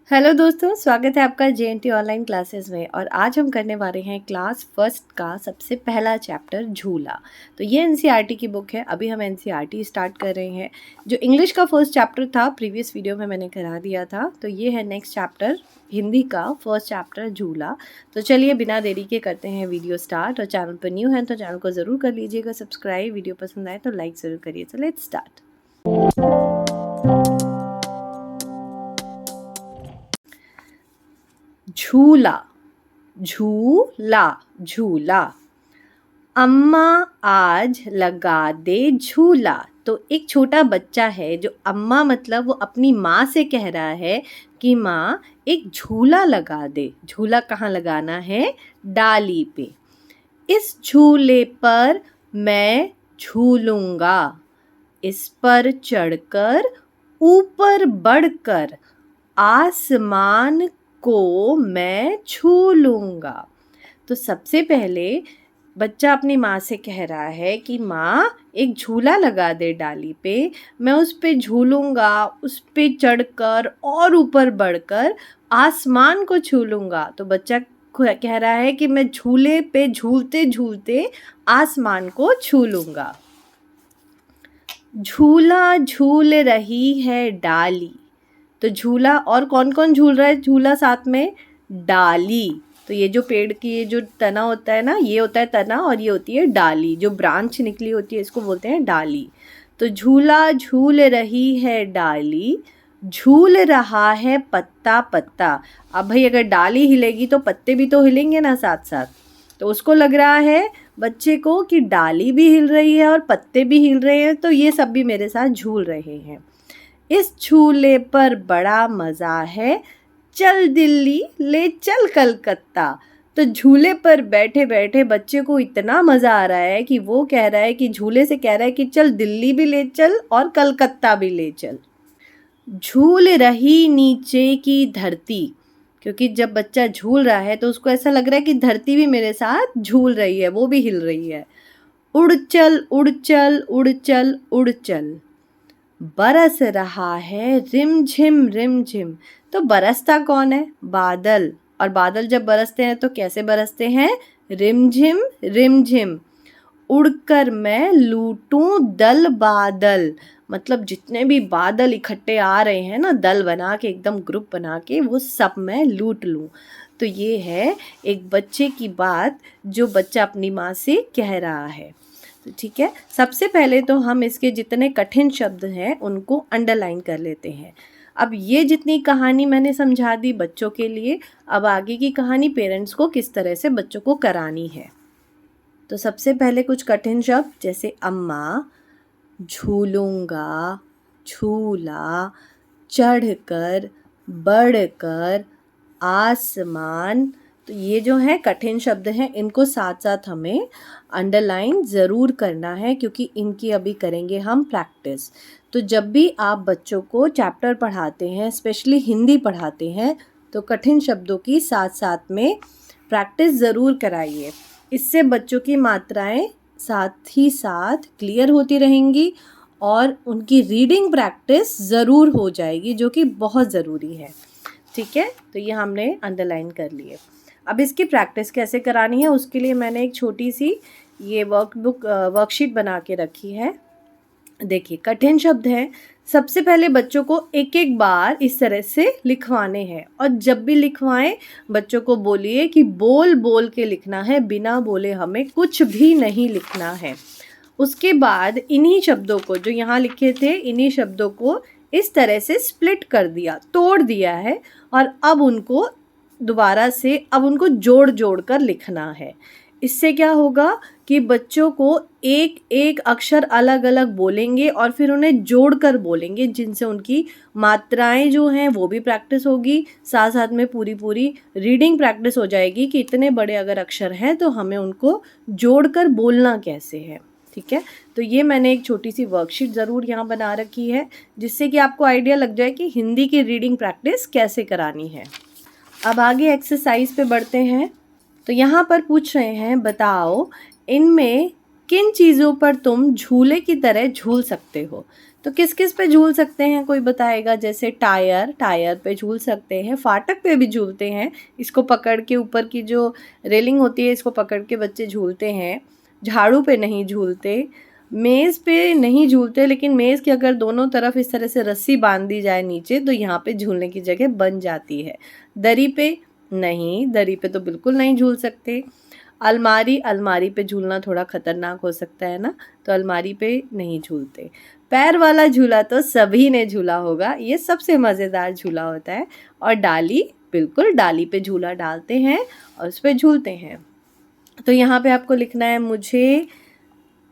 Hello दोस्तों, स्वागत है आपका जेएनटी ऑनलाइन क्लासेस में। और आज हम करने वाले हैं क्लास फर्स्ट का सबसे पहला चैप्टर झूला। तो ये एनसीईआरटी की बुक है। अभी हम एनसीईआरटी स्टार्ट कर रहे हैं। जो इंग्लिश का फर्स्ट चैप्टर था प्रीवियस वीडियो में मैंने करा दिया था, तो ये है नेक्स्ट चैप्टर हिंदी का फर्स्ट चैप्टर झूला। तो चलिए बिना देरी के करते हैं वीडियो स्टार्ट। और चैनल पर न्यू है तो चैनल को ज़रूर कर लीजिएगा सब्सक्राइब। वीडियो पसंद आए तो लाइक ज़रूर करिए। तो लेट्स स्टार्ट। झूला, झूला, झूला। अम्मा आज लगा दे झूला। तो एक छोटा बच्चा है जो अम्मा मतलब वो अपनी माँ से कह रहा है कि माँ एक झूला लगा दे। झूला कहाँ लगाना है? डाली पे। इस झूले पर मैं झूलूंगा, इस पर चढ़कर ऊपर बढ़कर आसमान को मैं छू लूँगा। तो सबसे पहले बच्चा अपनी माँ से कह रहा है कि माँ एक झूला लगा दे डाली पे, मैं उस पे झूलूँगा, उस पे चढ़कर और ऊपर बढ़कर आसमान को छू लूँगा। तो बच्चा कह रहा है कि मैं झूले पे झूलते झूलते आसमान को छू लूँगा। झूला झूल रही है डाली। तो झूला और कौन कौन झूल रहा है? झूला साथ में डाली। तो ये जो पेड़ की ये जो तना होता है ना, ये होता है तना और ये होती है डाली। जो ब्रांच निकली होती है इसको बोलते हैं डाली। तो झूला झूल रही है डाली, झूल रहा है पत्ता पत्ता। अब भाई अगर डाली हिलेगी तो पत्ते भी तो हिलेंगे ना साथ साथ। तो उसको लग रहा है बच्चे को कि डाली भी हिल रही है और पत्ते भी हिल रहे हैं, तो ये सब भी मेरे साथ झूल रहे हैं। इस झूले पर बड़ा मज़ा है, चल दिल्ली ले चल कलकत्ता। तो झूले पर बैठे बैठे बच्चे को इतना मज़ा आ रहा है कि वो कह रहा है कि झूले से कह रहा है कि चल दिल्ली भी ले चल और कलकत्ता भी ले चल। झूल रही नीचे की धरती, क्योंकि जब बच्चा झूल रहा है तो उसको ऐसा लग रहा है कि धरती भी मेरे साथ झूल रही है, वो भी हिल रही है। उड़ चल उड़ चल उड़ चल उड़ चल। बरस रहा है रिमझिम रिमझिम। तो बरसता कौन है? बादल। और बादल जब बरसते हैं तो कैसे बरसते हैं? रिमझिम रिमझिम। उड़कर मैं लूटूं दल बादल। मतलब जितने भी बादल इकट्ठे आ रहे हैं ना, दल बना के एकदम ग्रुप बना के, वो सब मैं लूट लूँ। तो ये है एक बच्चे की बात जो बच्चा अपनी माँ से कह रहा है। तो ठीक है, सबसे पहले तो हम इसके जितने कठिन शब्द हैं उनको अंडरलाइन कर लेते हैं। अब ये जितनी कहानी मैंने समझा दी बच्चों के लिए, अब आगे की कहानी पेरेंट्स को किस तरह से बच्चों को करानी है। तो सबसे पहले कुछ कठिन शब्द जैसे अम्मा, झूलूंगा, झूला, चढ़कर, बढ़कर, आसमान। तो ये जो है कठिन शब्द हैं, इनको साथ साथ हमें अंडरलाइन ज़रूर करना है क्योंकि इनकी अभी करेंगे हम प्रैक्टिस। तो जब भी आप बच्चों को चैप्टर पढ़ाते हैं, स्पेशली हिंदी पढ़ाते हैं, तो कठिन शब्दों की साथ साथ में प्रैक्टिस ज़रूर कराइए। इससे बच्चों की मात्राएं साथ ही साथ क्लियर होती रहेंगी और उनकी रीडिंग प्रैक्टिस ज़रूर हो जाएगी, जो कि बहुत ज़रूरी है। ठीक है, तो ये हमने अंडरलाइन कर लिए। अब इसकी प्रैक्टिस कैसे करानी है उसके लिए मैंने एक छोटी सी ये वर्कशीट बना के रखी है। देखिए, कठिन शब्द हैं, सबसे पहले बच्चों को एक एक बार इस तरह से लिखवाने हैं। और जब भी लिखवाएं बच्चों को बोलिए कि बोल बोल के लिखना है, बिना बोले हमें कुछ भी नहीं लिखना है। उसके बाद इन्हीं शब्दों को जो यहाँ लिखे थे, इन्हीं शब्दों को इस तरह से स्प्लिट कर दिया, तोड़ दिया है। और अब उनको दोबारा से अब उनको जोड़ जोड़ कर लिखना है। इससे क्या होगा कि बच्चों को एक एक अक्षर अलग अलग बोलेंगे और फिर उन्हें जोड़ कर बोलेंगे, जिनसे उनकी मात्राएं जो हैं वो भी प्रैक्टिस होगी, साथ साथ में पूरी पूरी रीडिंग प्रैक्टिस हो जाएगी कि इतने बड़े अगर अक्षर हैं तो हमें उनको जोड़ कर बोलना कैसे है। ठीक है, तो ये मैंने एक छोटी सी वर्कशीट ज़रूर यहाँ बना रखी है, जिससे कि आपको आइडिया लग जाए कि हिंदी की रीडिंग प्रैक्टिस कैसे करानी है। अब आगे एक्सरसाइज पे बढ़ते हैं। तो यहाँ पर पूछ रहे हैं, बताओ इनमें किन चीज़ों पर तुम झूले की तरह झूल सकते हो। तो किस किस पे झूल सकते हैं कोई बताएगा? जैसे टायर, टायर पे झूल सकते हैं, फाटक पे भी झूलते हैं, इसको पकड़ के ऊपर की जो रेलिंग होती है इसको पकड़ के बच्चे झूलते हैं। झाड़ू पे नहीं झूलते, मेज़ पे नहीं झूलते, लेकिन मेज़ के अगर दोनों तरफ इस तरह से रस्सी बांध दी जाए नीचे तो यहाँ पे झूलने की जगह बन जाती है। दरी पे नहीं, दरी पे तो बिल्कुल नहीं झूल सकते। अलमारी, अलमारी पे झूलना थोड़ा खतरनाक हो सकता है ना, तो अलमारी पे नहीं झूलते। पैर वाला झूला तो सभी ने झूला होगा, ये सबसे मज़ेदार झूला होता है। और डाली, बिल्कुल डाली पे झूला डालते हैं और उस पे झूलते हैं। तो यहाँ पे आपको लिखना है मुझे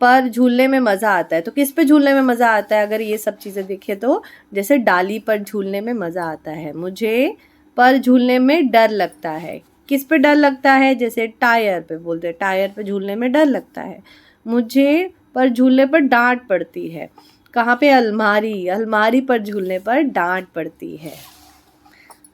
पर झूलने में मज़ा आता है। तो किस पे झूलने में मज़ा आता है अगर ये सब चीज़ें देखें तो? जैसे डाली पर झूलने में मज़ा आता है। मुझे पर झूलने में डर लगता है। किस पे डर लगता है? जैसे टायर पे बोलते हैं, टायर पे झूलने में डर लगता है। मुझे पर झूलने पर डांट पड़ती है। कहाँ पे? अलमारी, अलमारी पर झूलने पर डांट पड़ती है।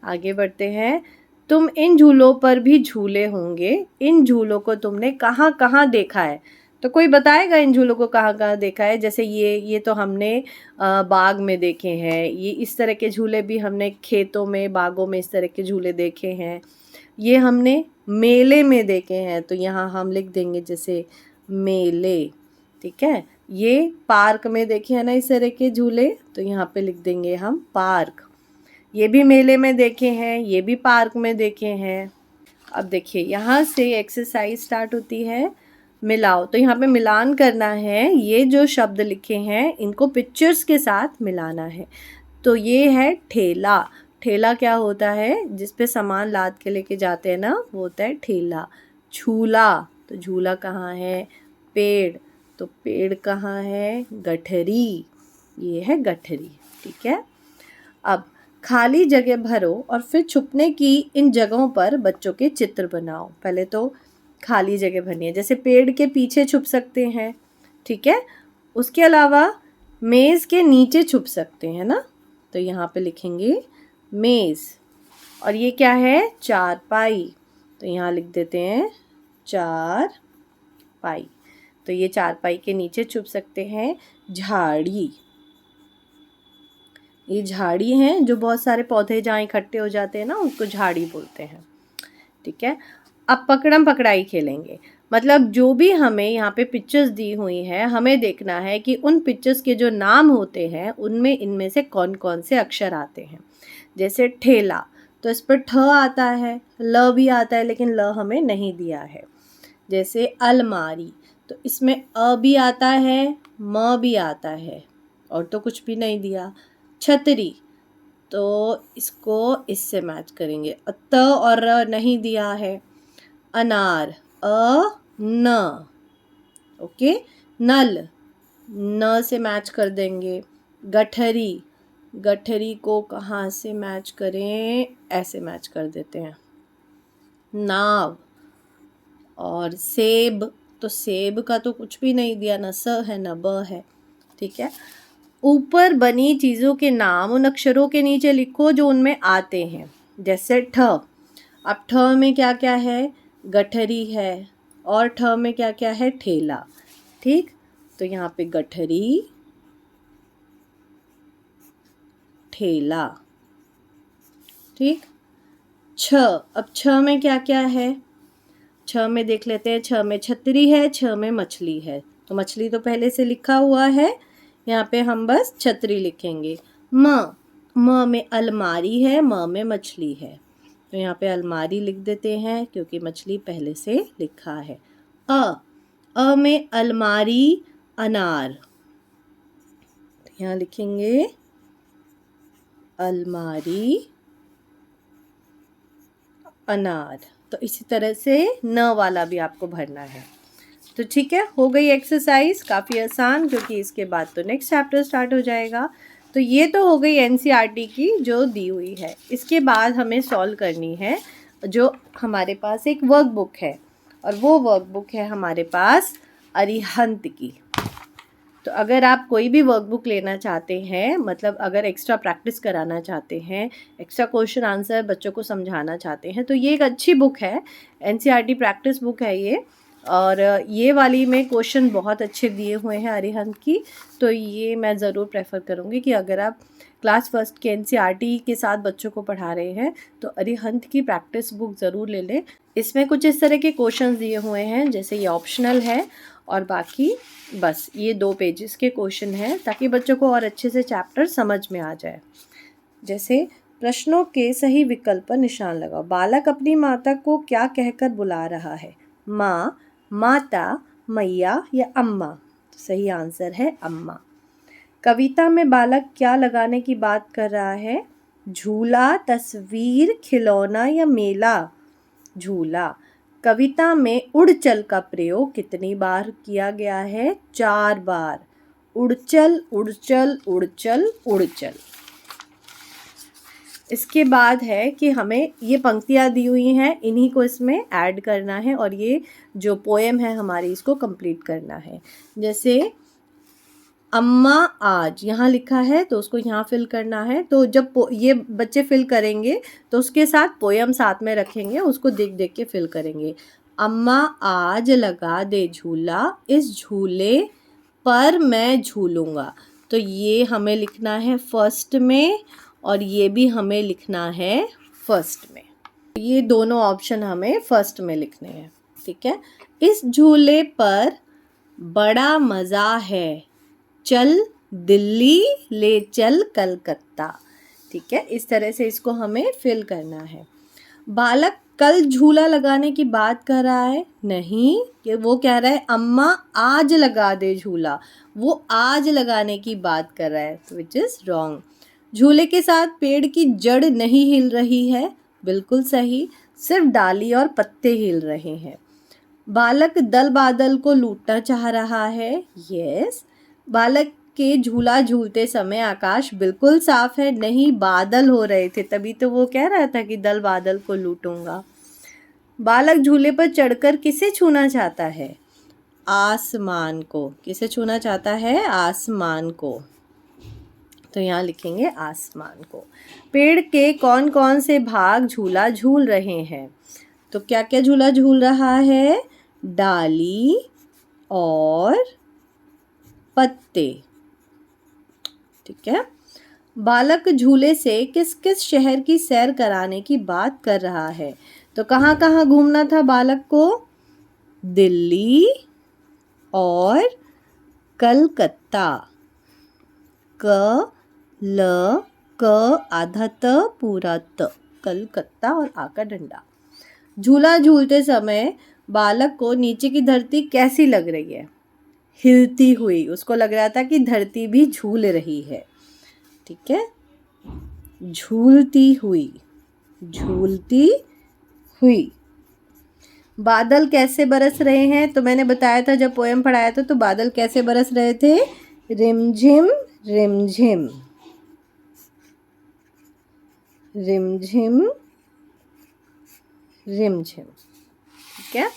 आगे बढ़ते हैं। तुम इन झूलों पर भी झूले होंगे, इन झूलों को तुमने कहाँ कहाँ देखा है? तो कोई बताएगा इन झूलों को कहाँ कहाँ देखा है? जैसे ये तो हमने बाग में देखे हैं, ये इस तरह के झूले भी हमने खेतों में, बागों में इस तरह के झूले देखे हैं। ये हमने मेले में देखे हैं, तो यहाँ हम लिख देंगे जैसे मेले, ठीक है। ये पार्क में देखे हैं ना इस तरह के झूले, तो यहाँ पे लिख देंगे हम पार्क। ये भी मेले में देखे हैं, ये भी पार्क में देखे हैं। अब देखिए यहाँ से एक्सरसाइज स्टार्ट होती है, मिलाओ। तो यहाँ पे मिलान करना है, ये जो शब्द लिखे हैं इनको पिक्चर्स के साथ मिलाना है। तो ये है ठेला। ठेला क्या होता है? जिस पे सामान लाद के लेके जाते हैं ना, वो होता है ठेला। झूला, तो झूला कहाँ है? पेड़, तो पेड़ कहाँ है? गठरी, ये है गठरी, ठीक है। अब खाली जगह भरो और फिर छुपने की इन जगहों पर बच्चों के चित्र बनाओ। पहले तो खाली जगह भरनी है, जैसे पेड़ के पीछे छुप सकते हैं, ठीक है। उसके अलावा मेज़ के नीचे छुप सकते हैं ना, तो यहाँ पे लिखेंगे मेज़। और ये क्या है? चारपाई, तो यहाँ लिख देते हैं चारपाई। तो ये चारपाई के नीचे छुप सकते हैं। झाड़ी, ये झाड़ी हैं, जो बहुत सारे पौधे जहाँ इकट्ठे हो जाते हैं ना, उसको झाड़ी बोलते हैं, ठीक है। अब पकड़म पकड़ाई खेलेंगे, मतलब जो भी हमें यहाँ पे पिक्चर्स दी हुई हैं, हमें देखना है कि उन पिक्चर्स के जो नाम होते हैं उनमें इनमें से कौन कौन से अक्षर आते हैं। जैसे ठेला, तो इस पर ठ आता है, ल भी आता है, लेकिन ल हमें नहीं दिया है। जैसे अलमारी, तो इसमें अ भी आता है, म भी आता है, और तो कुछ भी नहीं दिया। छतरी, तो इसको इससे मैच करेंगे, त और र नहीं दिया है। अनार, अ न, ओके। नल, न से मैच कर देंगे। गठरी, गठरी को कहाँ से मैच करें? ऐसे मैच कर देते हैं। नाव, और सेब, तो सेब का तो कुछ भी नहीं दिया, न स है न ब है, ठीक है। ऊपर बनी चीज़ों के नाम उन अक्षरों के नीचे लिखो जो उनमें आते हैं। जैसे ठ, अब ठ में क्या क्या है? गठरी है, और ठ में क्या क्या है? ठेला, ठीक। तो यहाँ पे गठरी, ठेला, ठीक। छ, अब छ में क्या क्या है? छ में देख लेते हैं, छ में छतरी है, छ में मछली है, तो मछली तो पहले से लिखा हुआ है, यहाँ पे हम बस छतरी लिखेंगे। म में अलमारी है, म में मछली है, तो यहाँ पे अलमारी लिख देते हैं क्योंकि मछली पहले से लिखा है। अ में अलमारी, अनार, तो यहाँ लिखेंगे अलमारी, अनार। तो इसी तरह से न वाला भी आपको भरना है। तो ठीक है, हो गई एक्सरसाइज, काफ़ी आसान, क्योंकि इसके बाद तो नेक्स्ट चैप्टर स्टार्ट हो जाएगा। तो ये तो हो गई एनसीईआरटी की जो दी हुई है। इसके बाद हमें सॉल्व करनी है, जो हमारे पास एक वर्कबुक है, और वो वर्कबुक है हमारे पास अरिहंत की। तो अगर आप कोई भी वर्कबुक लेना चाहते हैं, मतलब अगर एक्स्ट्रा प्रैक्टिस कराना चाहते हैं, एक्स्ट्रा क्वेश्चन आंसर बच्चों को समझाना चाहते हैं, तो ये एक अच्छी बुक है, एनसीईआरटी प्रैक्टिस बुक है ये। और ये वाली में क्वेश्चन बहुत अच्छे दिए हुए हैं अरिहंत की, तो ये मैं ज़रूर प्रेफर करूँगी कि अगर आप क्लास फर्स्ट के एनसीईआरटी के साथ बच्चों को पढ़ा रहे हैं तो अरिहंत की प्रैक्टिस बुक ज़रूर ले लें। इसमें कुछ इस तरह के क्वेश्चंस दिए हुए हैं, जैसे ये ऑप्शनल है और बाकी बस ये 2 पेजेस के क्वेश्चन हैं, ताकि बच्चों को और अच्छे से चैप्टर समझ में आ जाए। जैसे प्रश्नों के सही विकल्प पर निशान लगाओ। बालक अपनी माता को क्या कहकर बुला रहा है? माँ, माता, मैया या अम्मा? तो सही आंसर है अम्मा। कविता में बालक क्या लगाने की बात कर रहा है? झूला, तस्वीर, खिलौना या मेला? झूला। कविता में उड़ चल का प्रयोग कितनी बार किया गया है? 4 बार। उड़ चल, उड़ चल, उड़ चल, उड़ चल। इसके बाद है कि हमें ये पंक्तियाँ दी हुई हैं, इन्हीं को इसमें ऐड करना है और ये जो पोएम है हमारी इसको कंप्लीट करना है। जैसे अम्मा आज यहाँ लिखा है तो उसको यहाँ फिल करना है, तो जब ये बच्चे फिल करेंगे तो उसके साथ पोएम साथ में रखेंगे, उसको देख देख के फिल करेंगे। अम्मा आज लगा दे झूला, इस झूले पर मैं झूलूंगा। तो ये हमें लिखना है फर्स्ट में और ये भी हमें लिखना है फर्स्ट में। ये दोनों ऑप्शन हमें फर्स्ट में लिखने हैं, ठीक है। इस झूले पर बड़ा मज़ा है, चल दिल्ली ले चल कलकत्ता, ठीक है। इस तरह से इसको हमें फिल करना है। बालक कल झूला लगाने की बात कर रहा है? नहीं, कि वो कह रहा है अम्मा आज लगा दे झूला, वो आज लगाने की बात कर रहा है, विच इज़ रॉन्ग। झूले के साथ पेड़ की जड़ नहीं हिल रही है? बिल्कुल सही, सिर्फ डाली और पत्ते हिल रहे हैं। बालक दल बादल को लूटना चाह रहा है? यस। बालक के झूला झूलते समय आकाश बिल्कुल साफ है? नहीं, बादल हो रहे थे, तभी तो वो कह रहा था कि दल बादल को लूटूंगा। बालक झूले पर चढ़कर किसे छूना चाहता है? आसमान को। किसे छूना चाहता है? आसमान को। तो यहाँ लिखेंगे आसमान को। पेड़ के कौन कौन से भाग झूला झूल रहे हैं? तो क्या क्या झूला झूल रहा है? डाली और पत्ते, ठीक है। बालक झूले से किस किस शहर की सैर कराने की बात कर रहा है? तो कहाँ कहाँ घूमना था बालक को? दिल्ली और कलकत्ता। क ल क आधा त पूरा त, कलकत्ता और आ का डंडा। झूला झूलते समय बालक को नीचे की धरती कैसी लग रही है? हिलती हुई। उसको लग रहा था कि धरती भी झूल रही है, ठीक है। झूलती हुई, झूलती हुई। बादल कैसे बरस रहे हैं? तो मैंने बताया था जब पोएम पढ़ाया था, तो बादल कैसे बरस रहे थे? रिमझिम रिमझिम, रिमझिम रिमझिम, ठीक है।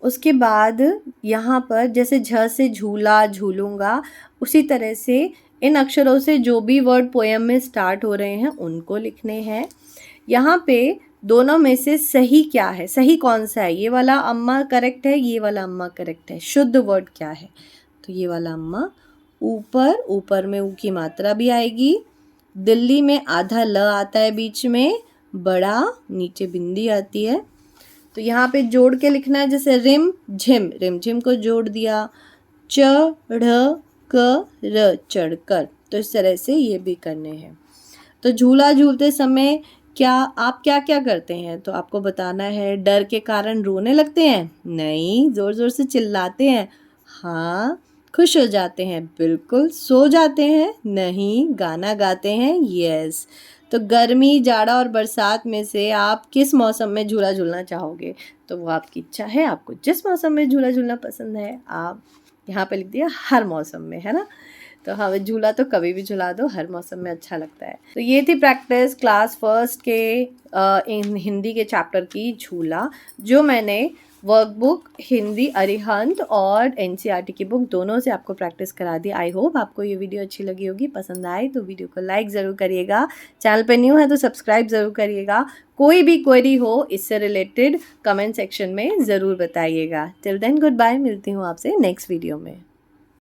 उसके बाद यहाँ पर जैसे झ से झूला झूलूंगा, उसी तरह से इन अक्षरों से जो भी वर्ड पोएम में स्टार्ट हो रहे हैं उनको लिखने हैं। यहाँ पे दोनों में से सही क्या है? सही कौन सा है? ये वाला अम्मा करेक्ट है, ये वाला अम्मा करेक्ट है। शुद्ध वर्ड क्या है? तो ये वाला अम्मा। ऊपर, ऊपर में ऊ की मात्रा भी आएगी। दिल्ली में आधा ल आता है बीच में, बड़ा, नीचे बिंदी आती है। तो यहाँ पे जोड़ के लिखना है, जैसे रिम झिम, रिम झिम को जोड़ दिया। चढ़ क र, चढ़कर। तो इस तरह से ये भी करने हैं। तो झूला झूलते समय क्या आप क्या क्या करते हैं? तो आपको बताना है। डर के कारण रोने लगते हैं? नहीं। ज़ोर ज़ोर से चिल्लाते हैं? हाँ। खुश हो जाते हैं? बिल्कुल। सो जाते हैं? नहीं। गाना गाते हैं? यस। तो गर्मी, जाड़ा और बरसात में से आप किस मौसम में झूला झूलना चाहोगे? तो वो आपकी इच्छा है, आपको जिस मौसम में झूला झूलना पसंद है आप यहाँ पे लिख दिया हर मौसम में, है ना। तो हाँ, झूला तो कभी भी झूला दो, हर मौसम में अच्छा लगता है। तो ये थी प्रैक्टिस क्लास फर्स्ट के हिंदी के चैप्टर की झूला, जो मैंने वर्कबुक हिंदी अरिहंत और एनसीईआरटी की बुक दोनों से आपको प्रैक्टिस करा दी। आई होप आपको ये वीडियो अच्छी लगी होगी, पसंद आए तो वीडियो को लाइक ज़रूर करिएगा, चैनल पे न्यू है तो सब्सक्राइब ज़रूर करिएगा। कोई भी क्वेरी हो इससे रिलेटेड कमेंट सेक्शन में ज़रूर बताइएगा। टिल देन गुड बाय, मिलती हूँ आपसे नेक्स्ट वीडियो में।